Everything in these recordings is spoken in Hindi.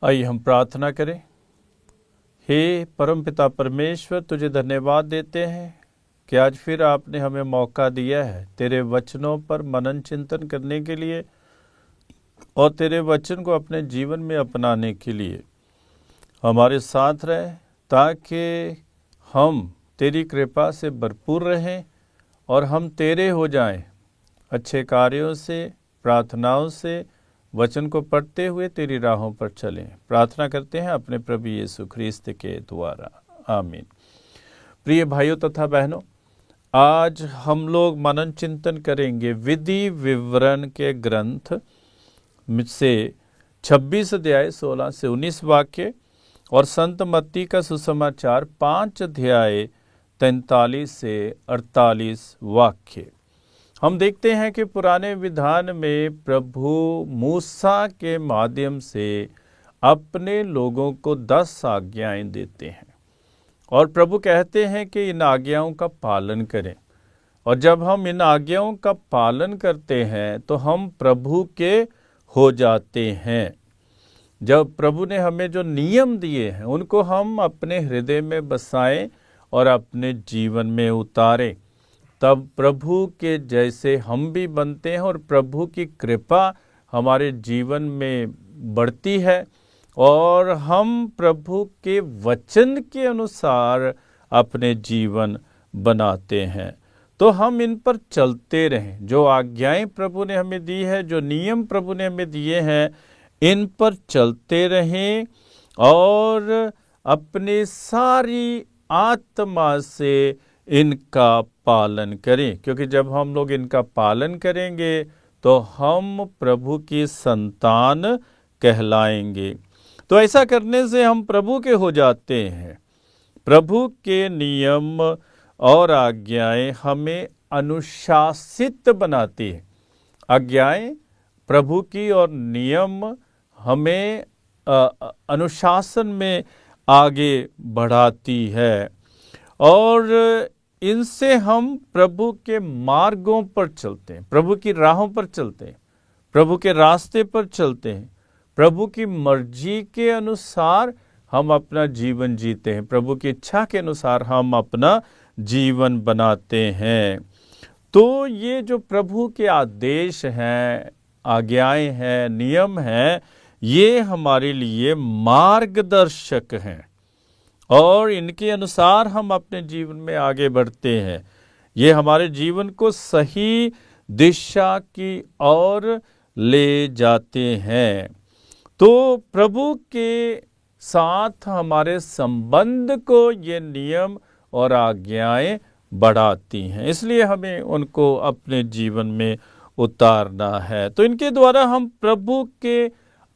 आइए हम प्रार्थना करें। हे परमपिता परमेश्वर, तुझे धन्यवाद देते हैं कि आज फिर आपने हमें मौका दिया है तेरे वचनों पर मनन चिंतन करने के लिए और तेरे वचन को अपने जीवन में अपनाने के लिए। हमारे साथ रहे ताकि हम तेरी कृपा से भरपूर रहें और हम तेरे हो जाएं, अच्छे कार्यों से, प्रार्थनाओं से, वचन को पढ़ते हुए तेरी राहों पर चलें। प्रार्थना करते हैं अपने प्रभु यीशु ख्रीस्त के द्वारा, आमीन। प्रिय भाइयों तथा बहनों, आज हम लोग मनन चिंतन करेंगे विधि विवरण के ग्रंथ से 26 अध्याय 16 से 19 वाक्य और संत मत्ती का सुसमाचार 5 अध्याय 43 से 48 वाक्य। हम देखते हैं कि पुराने विधान में प्रभु मूसा के माध्यम से अपने लोगों को 10 आज्ञाएं देते हैं और प्रभु कहते हैं कि इन आज्ञाओं का पालन करें। और जब हम इन आज्ञाओं का पालन करते हैं तो हम प्रभु के हो जाते हैं। जब प्रभु ने हमें जो नियम दिए हैं उनको हम अपने हृदय में बसाएं और अपने जीवन में उतारें, तब प्रभु के जैसे हम भी बनते हैं और प्रभु की कृपा हमारे जीवन में बढ़ती है और हम प्रभु के वचन के अनुसार अपने जीवन बनाते हैं। तो हम इन पर चलते रहें। जो आज्ञाएं प्रभु ने हमें दी है, जो नियम प्रभु ने हमें दिए हैं, इन पर चलते रहें और अपने सारी आत्मा से इनका पालन करें, क्योंकि जब हम लोग इनका पालन करेंगे तो हम प्रभु की संतान कहलाएंगे। तो ऐसा करने से हम प्रभु के हो जाते हैं। प्रभु के नियम और आज्ञाएं हमें अनुशासित बनाती है। आज्ञाएं प्रभु की और नियम हमें अनुशासन में आगे बढ़ाती है और इनसे हम प्रभु के मार्गों पर चलते हैं, प्रभु की राहों पर चलते हैं, प्रभु के रास्ते पर चलते हैं, प्रभु की मर्जी के अनुसार हम अपना जीवन जीते हैं, प्रभु की इच्छा के अनुसार हम अपना जीवन बनाते हैं। तो ये जो प्रभु के आदेश हैं, आज्ञाएं हैं, नियम हैं, ये हमारे लिए मार्गदर्शक हैं और इनके अनुसार हम अपने जीवन में आगे बढ़ते हैं। ये हमारे जीवन को सही दिशा की ओर ले जाते हैं। तो प्रभु के साथ हमारे संबंध को ये नियम और आज्ञाएं बढ़ाती हैं, इसलिए हमें उनको अपने जीवन में उतारना है। तो इनके द्वारा हम प्रभु के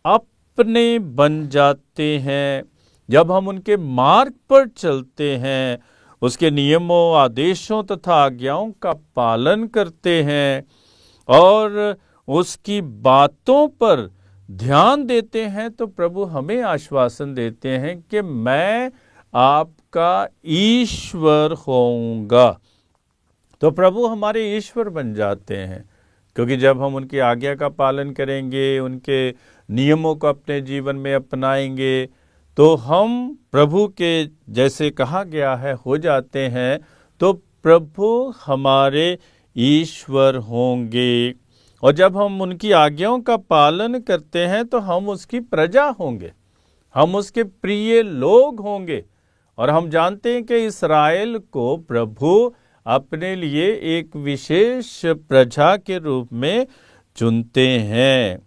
अपने बन जाते हैं। जब हम उनके मार्ग पर चलते हैं, उसके नियमों, आदेशों तथा आज्ञाओं का पालन करते हैं और उसकी बातों पर ध्यान देते हैं, तो प्रभु हमें आश्वासन देते हैं कि मैं आपका ईश्वर होऊंगा। तो प्रभु हमारे ईश्वर बन जाते हैं, क्योंकि जब हम उनकी आज्ञा का पालन करेंगे, उनके नियमों को अपने जीवन में अपनाएंगे, तो हम प्रभु के जैसे कहा गया है हो जाते हैं। तो प्रभु हमारे ईश्वर होंगे और जब हम उनकी आज्ञाओं का पालन करते हैं तो हम उसकी प्रजा होंगे, हम उसके प्रिय लोग होंगे। और हम जानते हैं कि इस्राएल को प्रभु अपने लिए एक विशेष प्रजा के रूप में चुनते हैं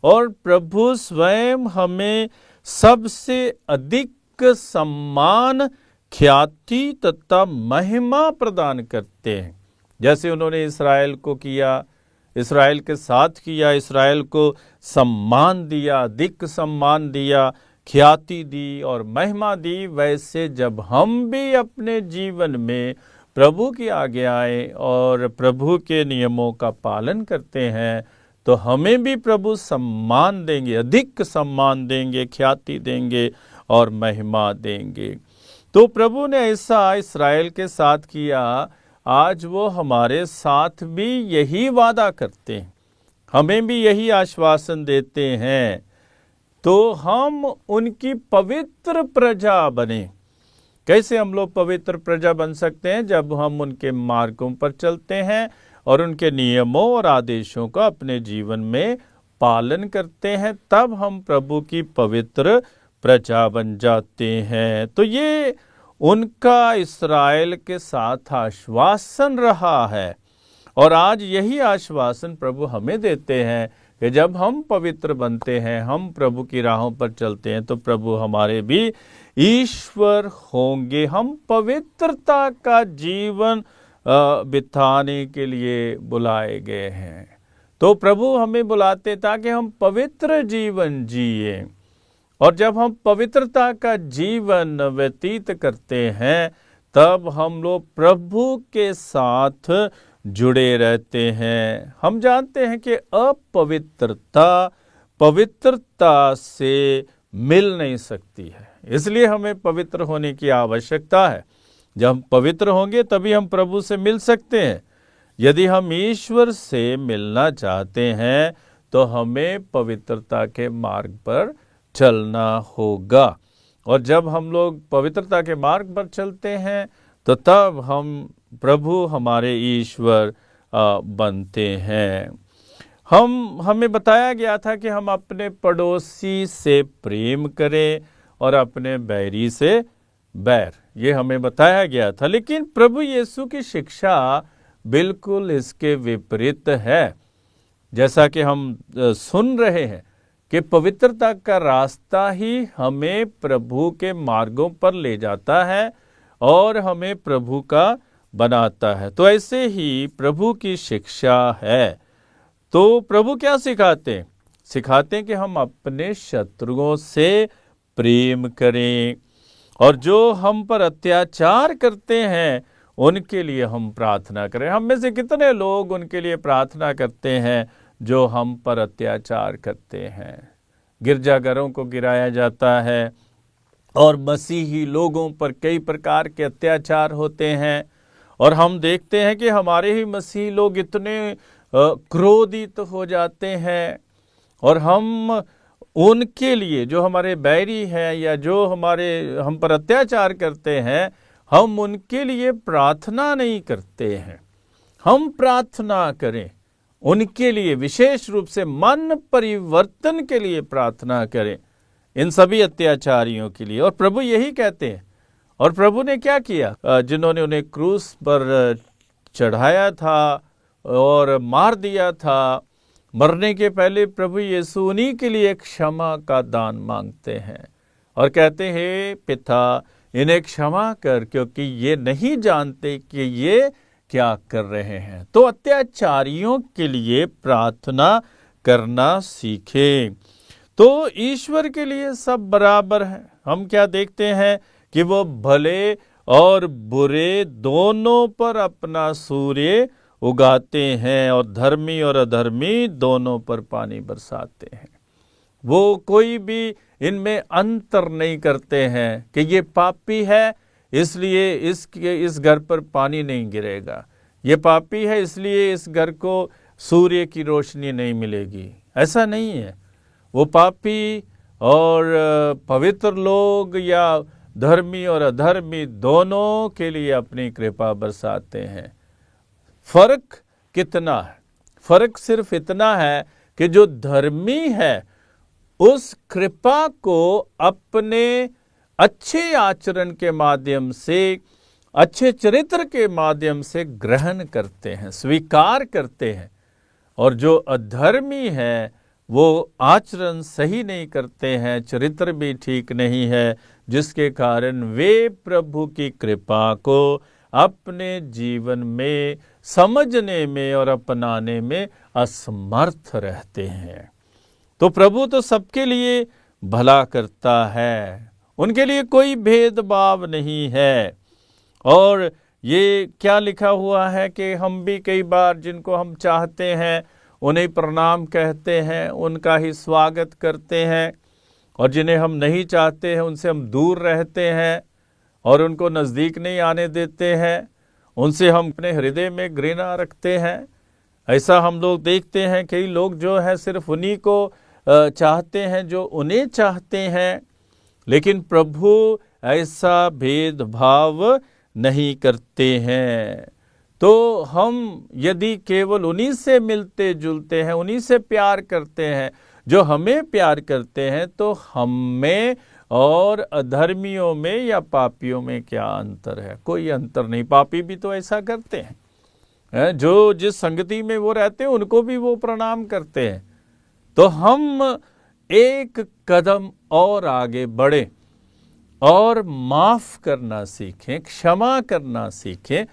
और प्रभु स्वयं हमें सबसे अधिक सम्मान, ख्याति तथा महिमा प्रदान करते हैं। जैसे उन्होंने इस्राएल को किया, इस्राएल के साथ किया, इस्राएल को सम्मान दिया, अधिक सम्मान दिया, ख्याति दी और महिमा दी, वैसे जब हम भी अपने जीवन में प्रभु की आज्ञाएं और प्रभु के नियमों का पालन करते हैं तो हमें भी प्रभु सम्मान देंगे, अधिक सम्मान देंगे, ख्याति देंगे और महिमा देंगे। तो प्रभु ने ऐसा इस्राएल के साथ किया, आज वो हमारे साथ भी यही वादा करते हैं, हमें भी यही आश्वासन देते हैं तो हम उनकी पवित्र प्रजा बने। कैसे हम लोग पवित्र प्रजा बन सकते हैं? जब हम उनके मार्गों पर चलते हैं और उनके नियमों और आदेशों का अपने जीवन में पालन करते हैं, तब हम प्रभु की पवित्र प्रजा बन जाते हैं। तो ये उनका इस्राएल के साथ आश्वासन रहा है और आज यही आश्वासन प्रभु हमें देते हैं कि जब हम पवित्र बनते हैं, हम प्रभु की राहों पर चलते हैं, तो प्रभु हमारे भी ईश्वर होंगे। हम पवित्रता का जीवन बिताने के लिए बुलाए गए हैं। तो प्रभु हमें बुलाते ताकि हम पवित्र जीवन जिए, और जब हम पवित्रता का जीवन व्यतीत करते हैं तब हम लोग प्रभु के साथ जुड़े रहते हैं। हम जानते हैं कि अपवित्रता पवित्रता से मिल नहीं सकती है, इसलिए हमें पवित्र होने की आवश्यकता है। जब हम पवित्र होंगे तभी हम प्रभु से मिल सकते हैं। यदि हम ईश्वर से मिलना चाहते हैं तो हमें पवित्रता के मार्ग पर चलना होगा, और जब हम लोग पवित्रता के मार्ग पर चलते हैं तो तब हम प्रभु हमारे ईश्वर बनते हैं। हमें बताया गया था कि हम अपने पड़ोसी से प्रेम करें और अपने बैरी से बैर, ये हमें बताया गया था। लेकिन प्रभु यीशु की शिक्षा बिल्कुल इसके विपरीत है। जैसा कि हम सुन रहे हैं कि पवित्रता का रास्ता ही हमें प्रभु के मार्गों पर ले जाता है और हमें प्रभु का बनाता है। तो ऐसे ही प्रभु की शिक्षा है। तो प्रभु क्या सिखाते हैं? सिखाते हैं कि हम अपने शत्रुओं से प्रेम करें, और जो हम पर अत्याचार करते हैं उनके लिए हम प्रार्थना करें। हम में से कितने लोग उनके लिए प्रार्थना करते हैं जो हम पर अत्याचार करते हैं? गिरजाघरों को गिराया जाता है और मसीही लोगों पर कई प्रकार के अत्याचार होते हैं, और हम देखते हैं कि हमारे ही मसीही लोग इतने क्रोधित हो जाते हैं, और हम उनके लिए, जो हमारे बैरी हैं या जो हम पर अत्याचार करते हैं, हम उनके लिए प्रार्थना नहीं करते हैं। हम प्रार्थना करें उनके लिए, विशेष रूप से मन परिवर्तन के लिए प्रार्थना करें, इन सभी अत्याचारियों के लिए। और प्रभु यही कहते हैं। और प्रभु ने क्या किया? जिन्होंने उन्हें क्रूस पर चढ़ाया था और मार दिया था, मरने के पहले प्रभु यीशु उन्हीं के लिए क्षमा का दान मांगते हैं और कहते हैं, पिता इन्हें क्षमा कर, क्योंकि ये नहीं जानते कि ये क्या कर रहे हैं। तो अत्याचारियों के लिए प्रार्थना करना सीखें। तो ईश्वर के लिए सब बराबर है। हम क्या देखते हैं कि वो भले और बुरे दोनों पर अपना सूर्य उगाते हैं और धर्मी और अधर्मी दोनों पर पानी बरसाते हैं। वो कोई भी इनमें अंतर नहीं करते हैं कि ये पापी है इसलिए इस घर पर पानी नहीं गिरेगा, ये पापी है इसलिए इस घर को सूर्य की रोशनी नहीं मिलेगी। ऐसा नहीं है। वो पापी और पवित्र लोग या धर्मी और अधर्मी दोनों के लिए अपनी कृपा बरसाते हैं। फर्क कितना है? फर्क सिर्फ इतना है कि जो धर्मी है उस कृपा को अपने अच्छे आचरण के माध्यम से, अच्छे चरित्र के माध्यम से ग्रहण करते हैं, स्वीकार करते हैं, और जो अधर्मी है वो आचरण सही नहीं करते हैं, चरित्र भी ठीक नहीं है, जिसके कारण वे प्रभु की कृपा को अपने जीवन में समझने में और अपनाने में असमर्थ रहते हैं। तो प्रभु तो सबके लिए भला करता है, उनके लिए कोई भेदभाव नहीं है। और ये क्या लिखा हुआ है कि हम भी कई बार जिनको हम चाहते हैं उन्हें प्रणाम कहते हैं, उनका ही स्वागत करते हैं, और जिन्हें हम नहीं चाहते हैं उनसे हम दूर रहते हैं और उनको नज़दीक नहीं आने देते हैं, उनसे हम अपने हृदय में घृणा रखते हैं। ऐसा हम लोग देखते हैं कई लोग जो है सिर्फ उन्हीं को चाहते हैं, जो उन्हें चाहते हैं, लेकिन प्रभु ऐसा भेदभाव नहीं करते हैं। तो हम यदि केवल उन्हीं से मिलते जुलते हैं, उन्हीं से प्यार करते हैं जो हमें प्यार करते हैं, तो हम में और अधर्मियों में या पापियों में क्या अंतर है? कोई अंतर नहीं। पापी भी तो ऐसा करते हैं, जो जिस संगति में वो रहते हैं उनको भी वो प्रणाम करते हैं। तो हम एक कदम और आगे बढ़े और माफ करना सीखें, क्षमा करना सीखें,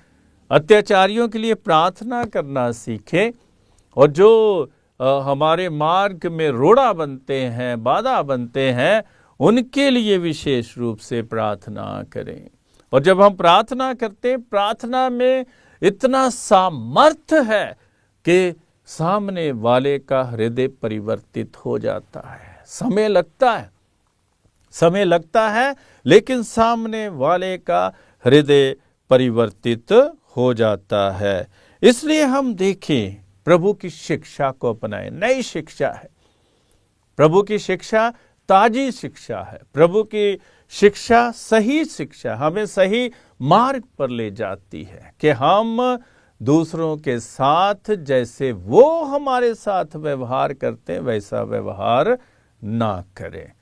अत्याचारियों के लिए प्रार्थना करना सीखें, और जो हमारे मार्ग में रोड़ा बनते हैं, बाधा बनते हैं, उनके लिए विशेष रूप से प्रार्थना करें। और जब हम प्रार्थना करते हैं, प्रार्थना में इतना सामर्थ्य है कि सामने वाले का हृदय परिवर्तित हो जाता है। समय लगता है, लेकिन सामने वाले का हृदय परिवर्तित हो जाता है। इसलिए हम देखें, प्रभु की शिक्षा को अपनाएं। नई शिक्षा है, प्रभु की शिक्षा ताजी शिक्षा है, प्रभु की शिक्षा सही शिक्षा हमें सही मार्ग पर ले जाती है कि हम दूसरों के साथ जैसे वो हमारे साथ व्यवहार करते हैं वैसा व्यवहार ना करें।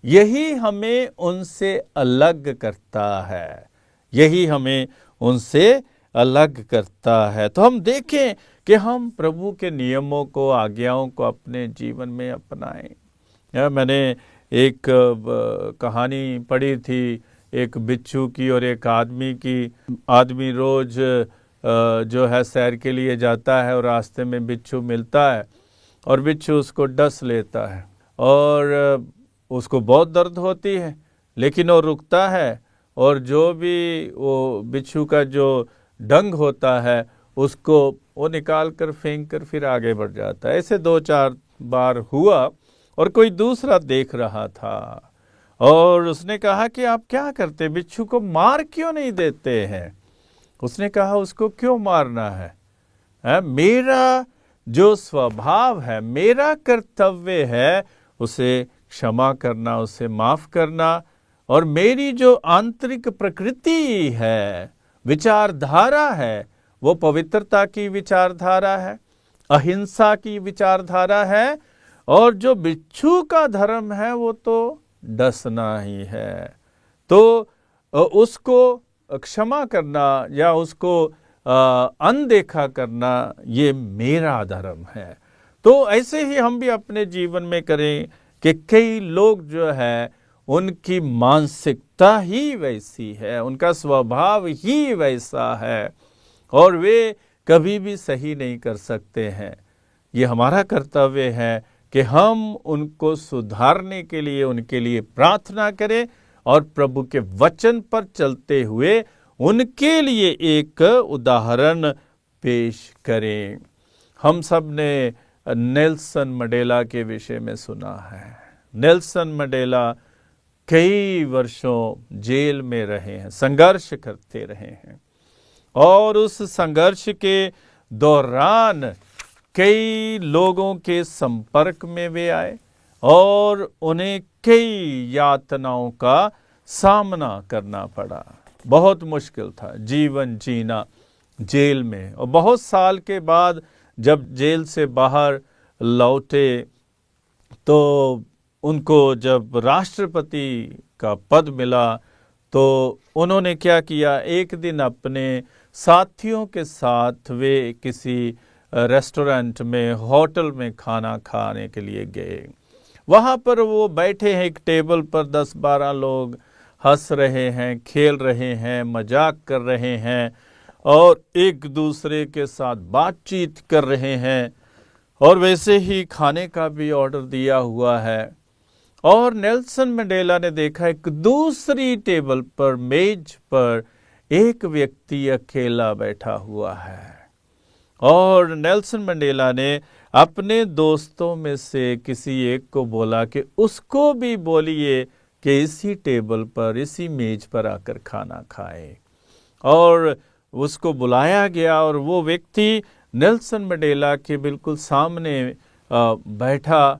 यही हमें उनसे अलग करता है, यही हमें उनसे अलग करता है। तो हम देखें कि हम प्रभु के नियमों को, आज्ञाओं को अपने जीवन में अपनाएं। मैंने एक कहानी पढ़ी थी, एक बिच्छू की और एक आदमी की। आदमी रोज जो है सैर के लिए जाता है और रास्ते में बिच्छू मिलता है और बिच्छू उसको डस लेता है और उसको बहुत दर्द होती है, लेकिन वो रुकता है और जो भी वो बिच्छू का जो डंग होता है उसको वो निकाल कर फेंक कर फिर आगे बढ़ जाता है। ऐसे 2-4 बार हुआ और कोई दूसरा देख रहा था और उसने कहा कि आप क्या करते, बिच्छू को मार क्यों नहीं देते हैं? उसने कहा उसको क्यों मारना है? मेरा जो स्वभाव है, मेरा कर्तव्य है उसे क्षमा करना, उसे माफ करना, और मेरी जो आंतरिक प्रकृति है, विचारधारा है, वो पवित्रता की विचारधारा है, अहिंसा की विचारधारा है, और जो बिच्छू का धर्म है वो तो डसना ही है। तो उसको क्षमा करना या उसको अनदेखा करना ये मेरा धर्म है। तो ऐसे ही हम भी अपने जीवन में करें कि कई लोग जो है उनकी मानसिकता ही वैसी है, उनका स्वभाव ही वैसा है और वे कभी भी सही नहीं कर सकते हैं। ये हमारा कर्तव्य है कि हम उनको सुधारने के लिए उनके लिए प्रार्थना करें और प्रभु के वचन पर चलते हुए उनके लिए एक उदाहरण पेश करें। हम सब ने नेल्सन मंडेला के विषय में सुना है। नेल्सन मंडेला कई वर्षों जेल में रहे हैं, संघर्ष करते रहे हैं, और उस संघर्ष के दौरान कई लोगों के संपर्क में वे आए और उन्हें कई यातनाओं का सामना करना पड़ा। बहुत मुश्किल था जीवन जीना जेल में। और बहुत साल के बाद जब जेल से बाहर लौटे तो उनको जब राष्ट्रपति का पद मिला तो उन्होंने क्या किया, एक दिन अपने साथियों के साथ वे किसी रेस्टोरेंट में, होटल में खाना खाने के लिए गए। वहाँ पर वो बैठे हैं एक टेबल पर, 10-12 लोग हंस रहे हैं, खेल रहे हैं, मजाक कर रहे हैं और एक दूसरे के साथ बातचीत कर रहे हैं, और वैसे ही खाने का भी ऑर्डर दिया हुआ है। और नेल्सन मंडेला ने देखा एक दूसरी टेबल पर, मेज पर एक व्यक्ति अकेला बैठा हुआ है, और नेल्सन मंडेला ने अपने दोस्तों में से किसी एक को बोला कि उसको भी बोलिए कि इसी टेबल पर, इसी मेज पर आकर खाना खाए। और उसको बुलाया गया और वो व्यक्ति नेल्सन मंडेला के बिल्कुल सामने बैठा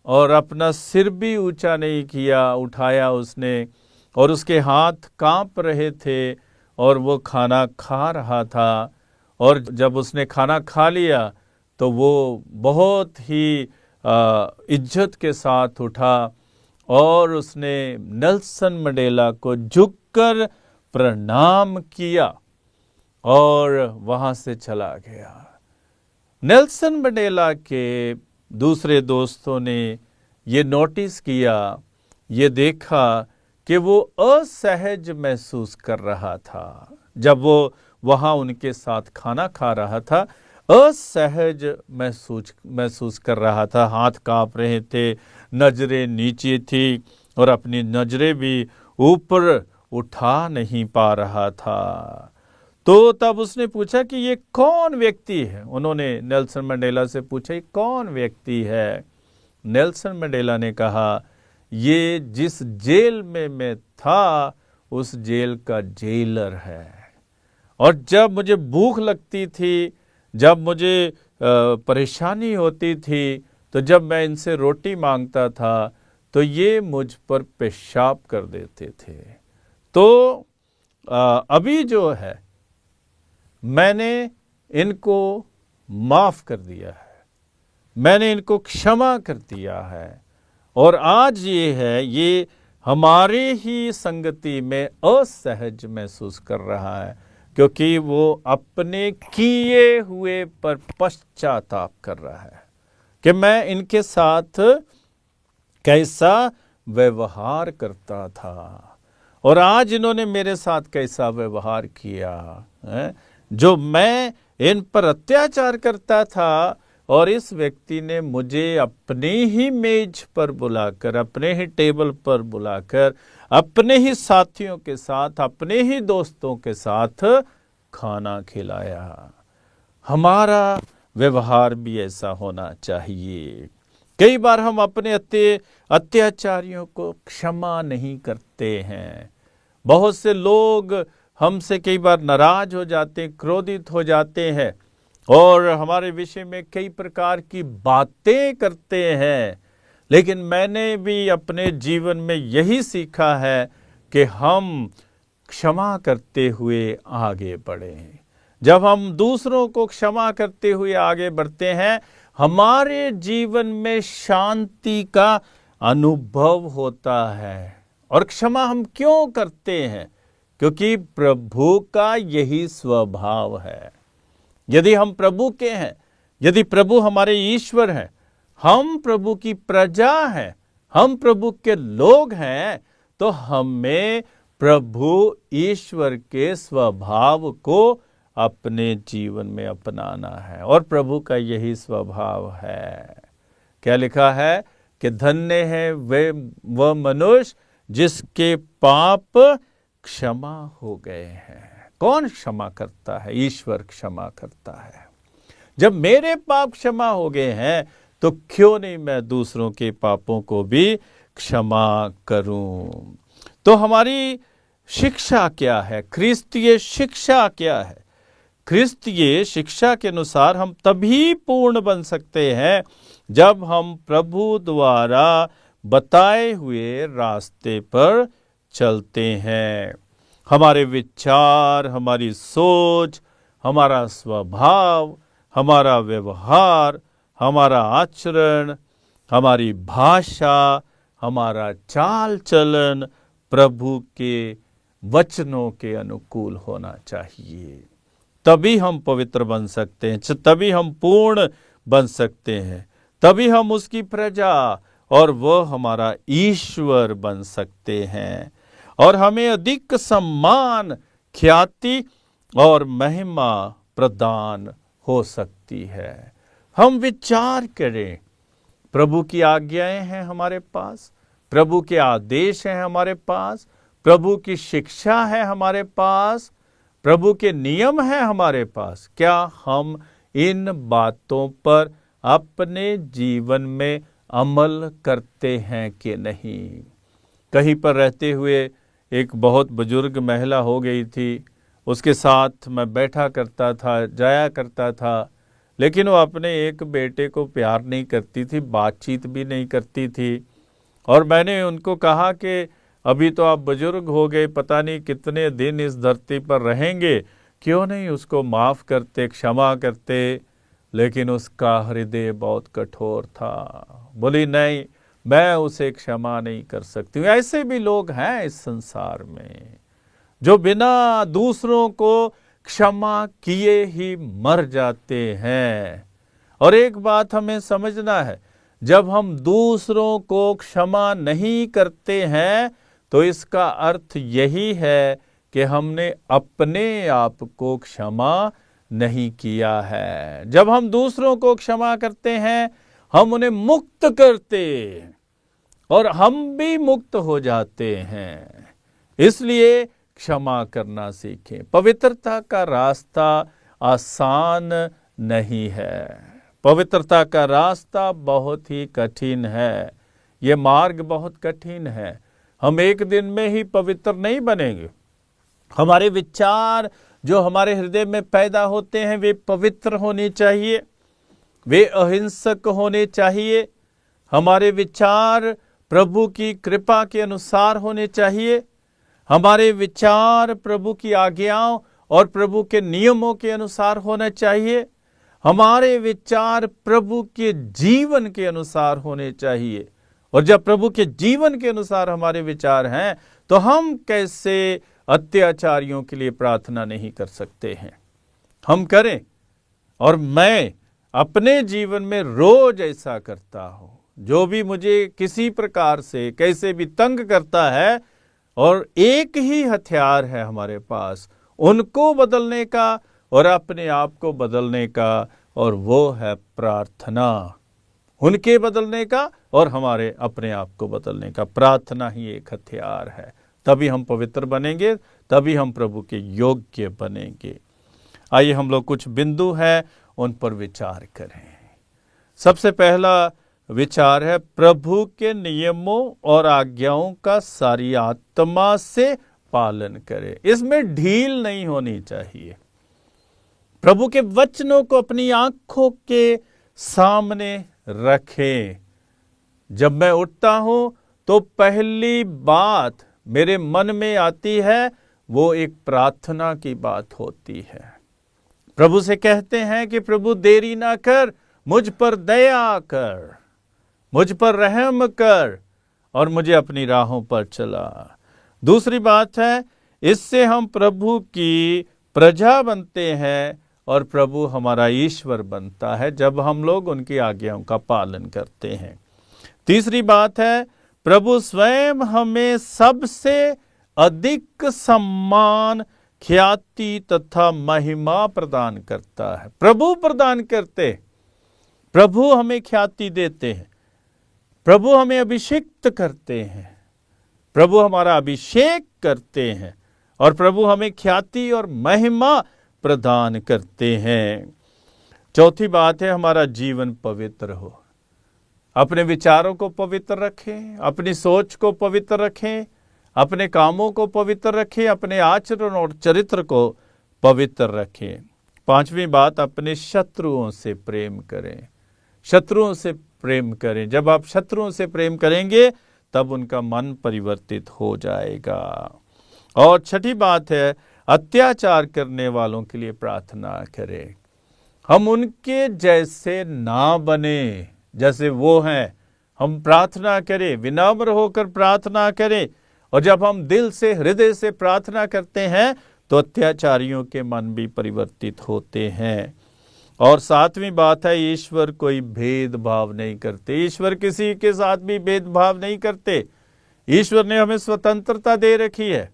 और अपना सिर भी ऊंचा नहीं किया, उठाया उसने, और उसके हाथ कांप रहे थे और वो खाना खा रहा था। और जब उसने खाना खा लिया तो वो बहुत ही इज्जत के साथ उठा और उसने नेल्सन मंडेला को झुककर प्रणाम किया और वहां से चला गया। नेल्सन मंडेला के दूसरे दोस्तों ने ये नोटिस किया, ये देखा कि वो असहज महसूस कर रहा था। जब वो वहां उनके साथ खाना खा रहा था, असहज महसूस कर रहा था, हाथ कांप रहे थे, नजरें नीचे थी और अपनी नजरें भी ऊपर उठा नहीं पा रहा था। तो तब उसने पूछा कि ये कौन व्यक्ति है। उन्होंने नेल्सन मंडेला से पूछा, ये कौन व्यक्ति है। नेल्सन मंडेला ने कहा, ये जिस जेल में मैं था उस जेल का जेलर है। और जब मुझे भूख लगती थी, जब मुझे परेशानी होती थी, तो जब मैं इनसे रोटी मांगता था तो ये मुझ पर पेशाब कर देते थे। तो अभी जो है मैंने इनको माफ कर दिया है, मैंने इनको क्षमा कर दिया है, और आज ये है, ये हमारे ही संगति में असहज महसूस कर रहा है, क्योंकि वो अपने किए हुए पर पश्चाताप कर रहा है कि मैं इनके साथ कैसा व्यवहार करता था और आज इन्होंने मेरे साथ कैसा व्यवहार किया है। जो मैं इन पर अत्याचार करता था और इस व्यक्ति ने मुझे अपने ही मेज पर बुलाकर, अपने ही टेबल पर बुलाकर, अपने ही साथियों के साथ, अपने ही दोस्तों के साथ खाना खिलाया। हमारा व्यवहार भी ऐसा होना चाहिए। कई बार हम अपने अत्याचारियों को क्षमा नहीं करते हैं। बहुत से लोग हमसे कई बार नाराज हो जाते हैं, क्रोधित हो जाते हैं और हमारे विषय में कई प्रकार की बातें करते हैं। लेकिन मैंने भी अपने जीवन में यही सीखा है कि हम क्षमा करते हुए आगे बढ़ें। जब हम दूसरों को क्षमा करते हुए आगे बढ़ते हैं, हमारे जीवन में शांति का अनुभव होता है। और क्षमा हम क्यों करते हैं? क्योंकि प्रभु का यही स्वभाव है। यदि हम प्रभु के हैं, यदि प्रभु हमारे ईश्वर हैं, हम प्रभु की प्रजा हैं, हम प्रभु के लोग हैं, तो हमें प्रभु ईश्वर के स्वभाव को अपने जीवन में अपनाना है। और प्रभु का यही स्वभाव है। क्या लिखा है कि धन्य है वह मनुष्य जिसके पाप क्षमा हो गए हैं। कौन क्षमा करता है? ईश्वर क्षमा करता है। जब मेरे पाप क्षमा हो गए हैं तो क्यों नहीं मैं दूसरों के पापों को भी क्षमा करूं। तो हमारी शिक्षा क्या है? ख्रिस्तीय शिक्षा क्या है? ख्रिस्तीय शिक्षा के अनुसार हम तभी पूर्ण बन सकते हैं जब हम प्रभु द्वारा बताए हुए रास्ते पर चलते हैं। हमारे विचार, हमारी सोच, हमारा स्वभाव, हमारा व्यवहार, हमारा आचरण, हमारी भाषा, हमारा चाल चलन प्रभु के वचनों के अनुकूल होना चाहिए। तभी हम पवित्र बन सकते हैं, तभी हम पूर्ण बन सकते हैं, तभी हम उसकी प्रजा और वह हमारा ईश्वर बन सकते हैं। और हमें अधिक सम्मान, ख्याति और महिमा प्रदान हो सकती है। हम विचार करें, प्रभु की आज्ञाएं हैं हमारे पास, प्रभु के आदेश हैं हमारे पास, प्रभु की शिक्षा है हमारे पास, प्रभु के नियम हैं हमारे पास। क्या हम इन बातों पर अपने जीवन में अमल करते हैं कि नहीं? कहीं पर रहते हुए एक बहुत बुजुर्ग महिला हो गई थी। उसके साथ मैं बैठा करता था, जाया करता था, लेकिन वो अपने एक बेटे को प्यार नहीं करती थी, बातचीत भी नहीं करती थी। और मैंने उनको कहा कि अभी तो आप बुजुर्ग हो गए, पता नहीं कितने दिन इस धरती पर रहेंगे, क्यों नहीं उसको माफ़ करते, क्षमा करते। लेकिन उसका हृदय बहुत कठोर था। बोली नहीं, मैं उसे क्षमा नहीं कर सकती हूँ। ऐसे भी लोग हैं इस संसार में जो बिना दूसरों को क्षमा किए ही मर जाते हैं। और एक बात हमें समझना है, जब हम दूसरों को क्षमा नहीं करते हैं तो इसका अर्थ यही है कि हमने अपने आप को क्षमा नहीं किया है। जब हम दूसरों को क्षमा करते हैं, हम उन्हें मुक्त करते और हम भी मुक्त हो जाते हैं। इसलिए क्षमा करना सीखें। पवित्रता का रास्ता आसान नहीं है। पवित्रता का रास्ता बहुत ही कठिन है। ये मार्ग बहुत कठिन है। हम एक दिन में ही पवित्र नहीं बनेंगे। हमारे विचार जो हमारे हृदय में पैदा होते हैं वे पवित्र होने चाहिए, वे अहिंसक होने चाहिए। हमारे विचार प्रभु की कृपा के अनुसार होने चाहिए। हमारे विचार प्रभु की आज्ञाओं और प्रभु के नियमों के अनुसार होना चाहिए। हमारे विचार प्रभु के जीवन के अनुसार होने चाहिए। और जब प्रभु के जीवन के अनुसार हमारे विचार हैं तो हम कैसे अत्याचारियों के लिए प्रार्थना नहीं कर सकते हैं? हम करें। और मैं अपने जीवन में रोज ऐसा करता हूं। जो भी मुझे किसी प्रकार से कैसे भी तंग करता है, और एक ही हथियार है हमारे पास उनको बदलने का और अपने आप को बदलने का, और वो है प्रार्थना। उनके बदलने का और हमारे अपने आप को बदलने का। प्रार्थना ही एक हथियार है। तभी हम पवित्र बनेंगे, तभी हम प्रभु के योग्य बनेंगे। आइए हम लोग कुछ बिंदु हैं उन पर विचार करें। सबसे पहला विचार है, प्रभु के नियमों और आज्ञाओं का सारी आत्मा से पालन करें। इसमें ढील नहीं होनी चाहिए। प्रभु के वचनों को अपनी आंखों के सामने रखें। जब मैं उठता हूं तो पहली बात मेरे मन में आती है वो एक प्रार्थना की बात होती है। प्रभु से कहते हैं कि प्रभु देरी ना कर, मुझ पर दया कर, मुझ पर रहम कर और मुझे अपनी राहों पर चला। दूसरी बात है, इससे हम प्रभु की प्रजा बनते हैं और प्रभु हमारा ईश्वर बनता है जब हम लोग उनकी आज्ञाओं का पालन करते हैं। तीसरी बात है, प्रभु स्वयं हमें सबसे अधिक सम्मान, ख्याति तथा महिमा प्रदान करता है। प्रभु प्रदान करते, प्रभु हमें ख्याति देते हैं, प्रभु हमें अभिषिक्त करते हैं, प्रभु हमारा अभिषेक करते हैं और प्रभु हमें ख्याति और महिमा प्रदान करते हैं। चौथी बात है, हमारा जीवन पवित्र हो। अपने विचारों को पवित्र रखें, अपनी सोच को पवित्र रखें, अपने कामों को पवित्र रखें, अपने आचरण और चरित्र को पवित्र रखें। पांचवी बात, अपने शत्रुओं से प्रेम करें। शत्रुओं से प्रेम करें। जब आप शत्रुओं से प्रेम करेंगे तब उनका मन परिवर्तित हो जाएगा। और छठी बात है, अत्याचार करने वालों के लिए प्रार्थना करें। हम उनके जैसे ना बने जैसे वो हैं। हम प्रार्थना करें, विनम्र होकर प्रार्थना करें। और जब हम दिल से, हृदय से प्रार्थना करते हैं तो अत्याचारियों के मन भी परिवर्तित होते हैं। और सातवीं बात है, ईश्वर कोई भेदभाव नहीं करते। ईश्वर किसी के साथ भी भेदभाव नहीं करते। ईश्वर ने हमें स्वतंत्रता दे रखी है,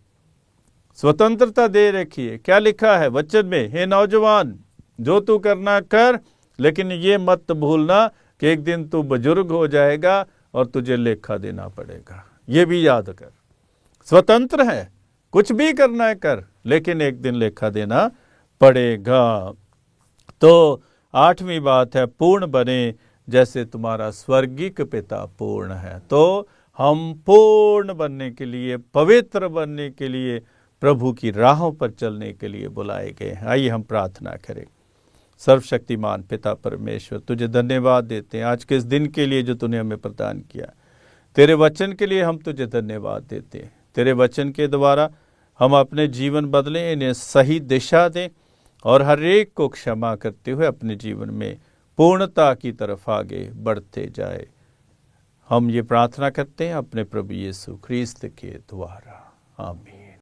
स्वतंत्रता दे रखी है। क्या लिखा है वचन में, हे नौजवान, जो तू करना कर, लेकिन ये मत भूलना कि एक दिन तू बुजुर्ग हो जाएगा और तुझे लेखा देना पड़ेगा। ये भी याद कर। स्वतंत्र है, कुछ भी करना है कर, लेकिन एक दिन लेखा देना पड़ेगा। तो आठवीं बात है, पूर्ण बने जैसे तुम्हारा स्वर्गीय पिता पूर्ण है। तो हम पूर्ण बनने के लिए, पवित्र बनने के लिए, प्रभु की राहों पर चलने के लिए बुलाए गए हैं। आइए हम प्रार्थना करें। सर्वशक्तिमान पिता परमेश्वर, तुझे धन्यवाद देते हैं आज के इस दिन के लिए जो तूने हमें प्रदान किया। तेरे वचन के लिए हम तुझे धन्यवाद देते हैं। तेरे वचन के द्वारा हम अपने जीवन बदलें, इन्हें सही दिशा दें और हर एक को क्षमा करते हुए अपने जीवन में पूर्णता की तरफ आगे बढ़ते जाए। हम ये प्रार्थना करते हैं अपने प्रभु यीशु ख्रीस्त के द्वारा, आमीन।